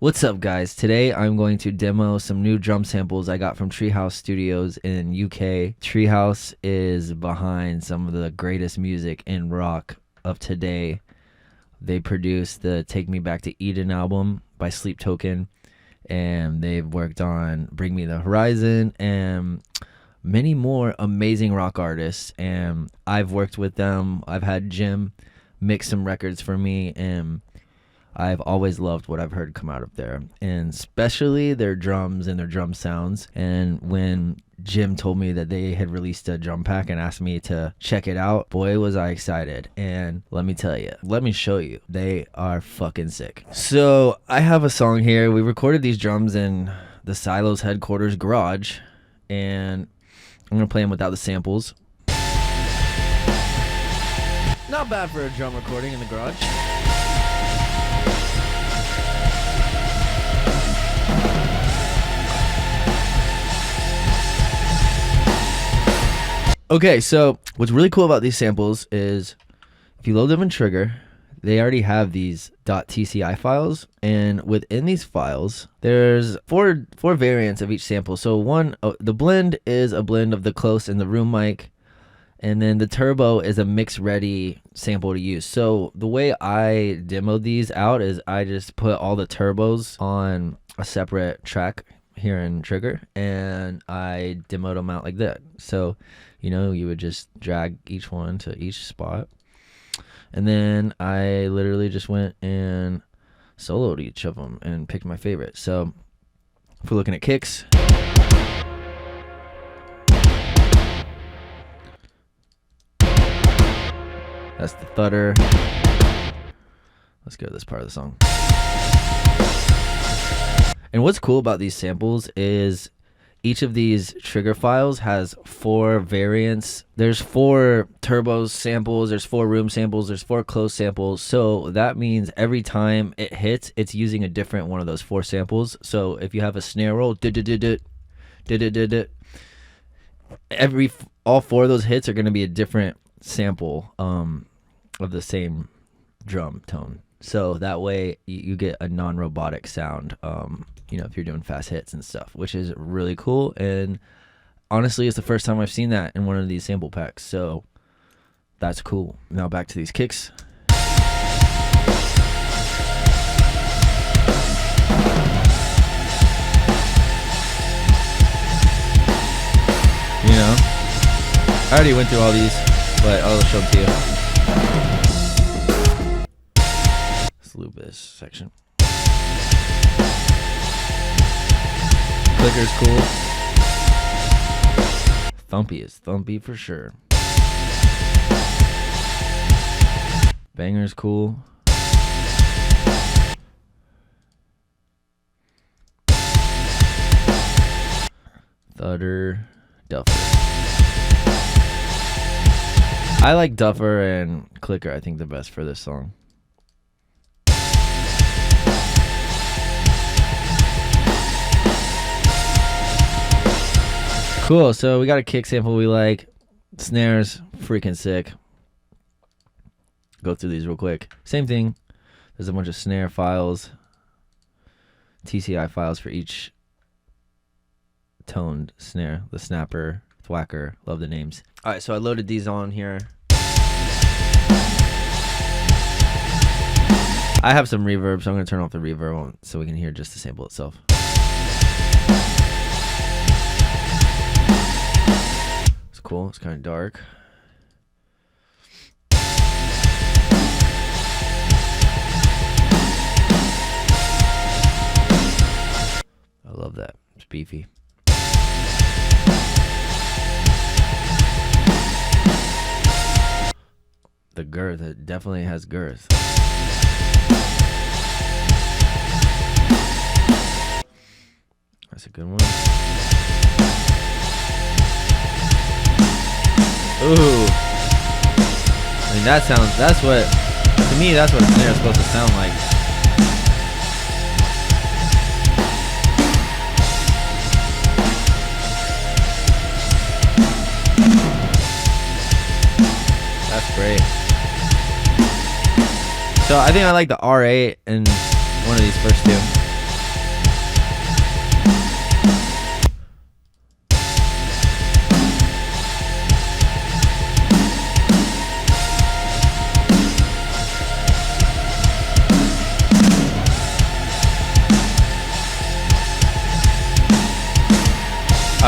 What's up, guys? Today I'm going to demo some new drum samples I got from Treehouse Studios in UK. Treehouse is behind some of the greatest music in rock of today. They produced the Take Me Back to Eden album by Sleep Token, and they've worked on Bring Me the Horizon and many more amazing rock artists. And I've worked with them. I've had Jim mix some records for me, and I've always loved what I've heard come out of there, and especially their drums and their drum sounds. And when Jim told me that they had released a drum pack and asked me to check it out, boy, was I excited. And let me tell you, let me show you, they are fucking sick. So I have a song here. We recorded these drums in the Silos headquarters garage, and I'm gonna play them without the samples. Not bad for a drum recording in the garage. Okay, so what's really cool about these samples is if you load them in Trigger, they already have these .tci files, and within these files, there's four variants of each sample. So the blend is a blend of the close and the room mic, and then the turbo is a mix ready sample to use. So the way I demoed these out is I just put all the turbos on a separate track here in Trigger, and I demoed them out like that. So you would just drag each one to each spot, and then I literally just went and soloed each of them and picked my favorite. So if we're looking at kicks, that's the thudder. Let's go to this part of the song. And what's cool about these samples is each of these trigger files has 4 variants. There's 4 turbos samples, there's 4 room samples, there's 4 close samples. So that means every time it hits, it's using a different one of those 4 samples. So if you have a snare roll, all 4 of those hits are going to be a different sample of the same drum tone. So that way you get a non-robotic sound, if you're doing fast hits and stuff, which is really cool. And honestly, it's the first time I've seen that in one of these sample packs. So that's cool. Now back to these kicks. I already went through all these, but I'll show them to you. Let's loop this section. Clicker's cool. Thumpy is thumpy for sure. Banger's cool. Thudder, Duffer. I like Duffer and Clicker, I think, the best for this song. Cool, so we got a kick sample we like. Snares, freaking sick. Go through these real quick. Same thing. There's a bunch of snare files, TCI files for each toned snare. The snapper, thwacker, love the names. All right, so I loaded these on here. I have some reverb, so I'm going to turn off the reverb so we can hear just the sample itself. It's cool. It's kind of dark. I love that. It's beefy. The girth, it definitely has girth. That's a good one. Ooh. I mean, that's what, to me, that's what a snare is supposed to sound like. That's great. So I think I like the R8 and one of these first two.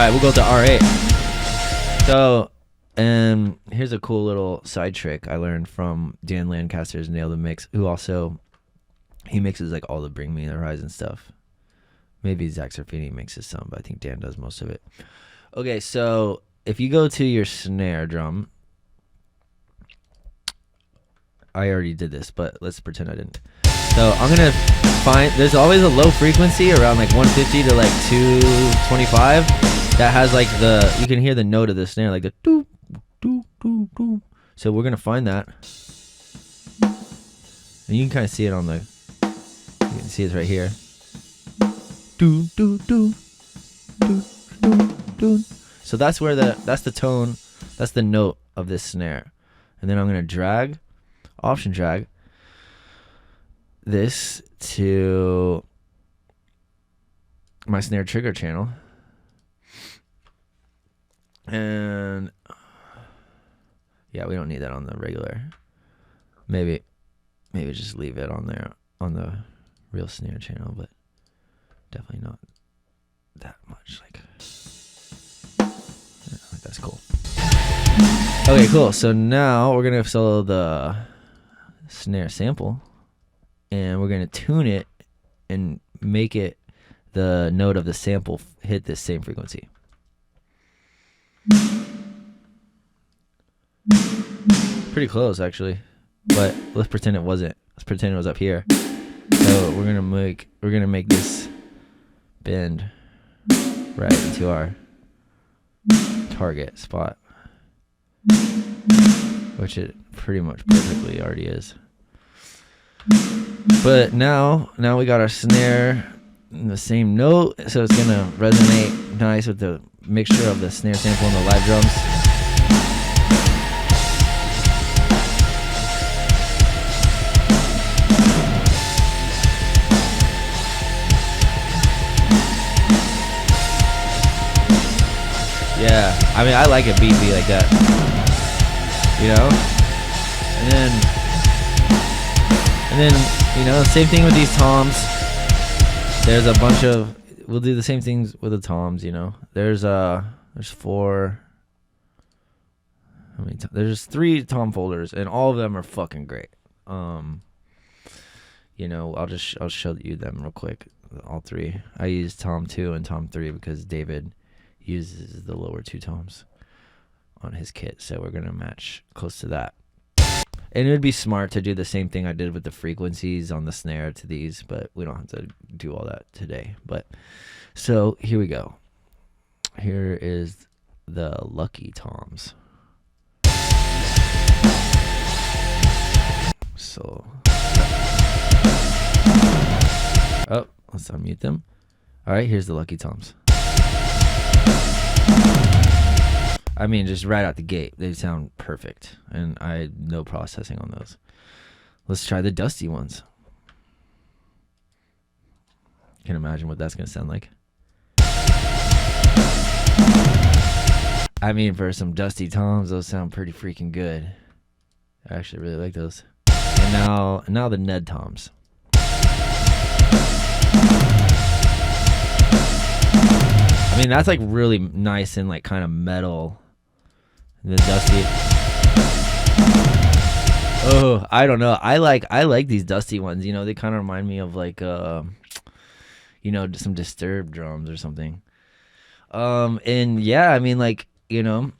right, we'll go to R8. So, here's a cool little side trick I learned from Dan Lancaster's Nail the Mix, who also, he mixes like all the Bring Me the Horizon stuff. Maybe Zach Serfini mixes some, but I think Dan does most of it. Okay, so if you go to your snare drum, I already did this, but let's pretend I didn't. So I'm gonna find, there's always a low frequency around like 150 to like 225 that has like the, you can hear the note of the snare, like the doo, doo, doo, doo. So we're gonna find that. And you can kind of see it on the, you can see it's right here. Doo, doo, doo, doo, doo, doo. So that's where that's the tone, that's the note of this snare. And then I'm gonna drag, option drag this to my snare trigger channel, and yeah, we don't need that on the regular. Maybe just leave it on there on the real snare channel, but definitely not that much. Like, yeah, that's cool. Okay, cool. So now we're gonna solo the snare sample, and we're gonna tune it and make it the note of the sample hit this same frequency. Pretty close actually, but let's pretend it wasn't. Let's pretend it was up here. So we're gonna make this bend right into our target spot, which it pretty much perfectly already is. But now we got our snare in the same note, so it's gonna resonate nice with the mixture of the snare sample and the live drums. Yeah, I mean, I like it beefy like that, you know? And then, you know, same thing with these toms. There's a bunch of, we'll do the same things with the toms, you know? There's 4, how many there's 3 tom folders, and all of them are fucking great. You know, I'll show you them real quick, all 3. I use tom 2 and tom 3 because David uses the lower 2 toms on his kit, so we're gonna match close to that. And it would be smart to do the same thing I did with the frequencies on the snare to these, but we don't have to do all that today. But so here we go. Here is the Lucky Toms. So, oh, let's unmute them. All right, here's the Lucky Toms. I mean, just right out the gate, they sound perfect, and I had no processing on those. Let's try the dusty ones. Can imagine what that's gonna sound like. I mean, for some dusty toms, those sound pretty freaking good. I actually really like those. And now the Ned toms. I mean, that's like really nice and like kind of metal. The dusty. Oh, I don't know. I like these dusty ones. You know, they kind of remind me of like you know, some Disturbed drums or something. And yeah, I mean, like, you know,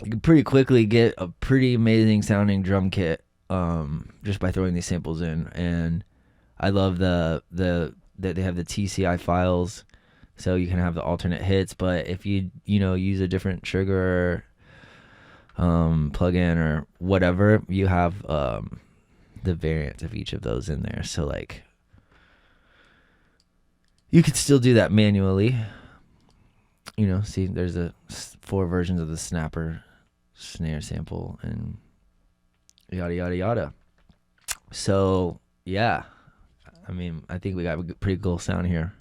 you can pretty quickly get a pretty amazing sounding drum kit just by throwing these samples in. And I love that they have the TCI files, so you can have the alternate hits. But if you know, use a different trigger plug-in or whatever, you have the variant of each of those in there. So like, you could still do that manually. You know, see, there's 4 versions of the snapper snare sample and yada yada yada. So yeah, I mean, I think we got a pretty cool sound here.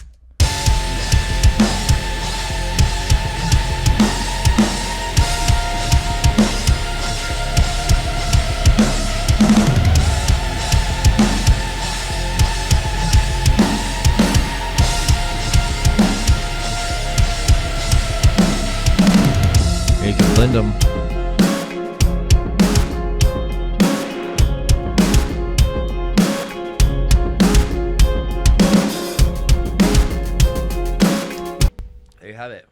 Send them. There you have it.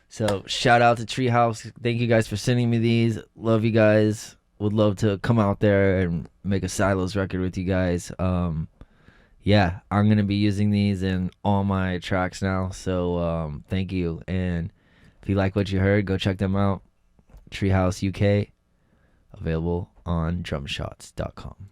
So shout out to Treehouse. Thank you guys for sending me these. Love you guys. Would love to come out there and make a Silos record with you guys. Yeah, I'm gonna be using these in all my tracks now. So thank you. And if you like what you heard, go check them out. Treehouse UK, available on drumshots.com.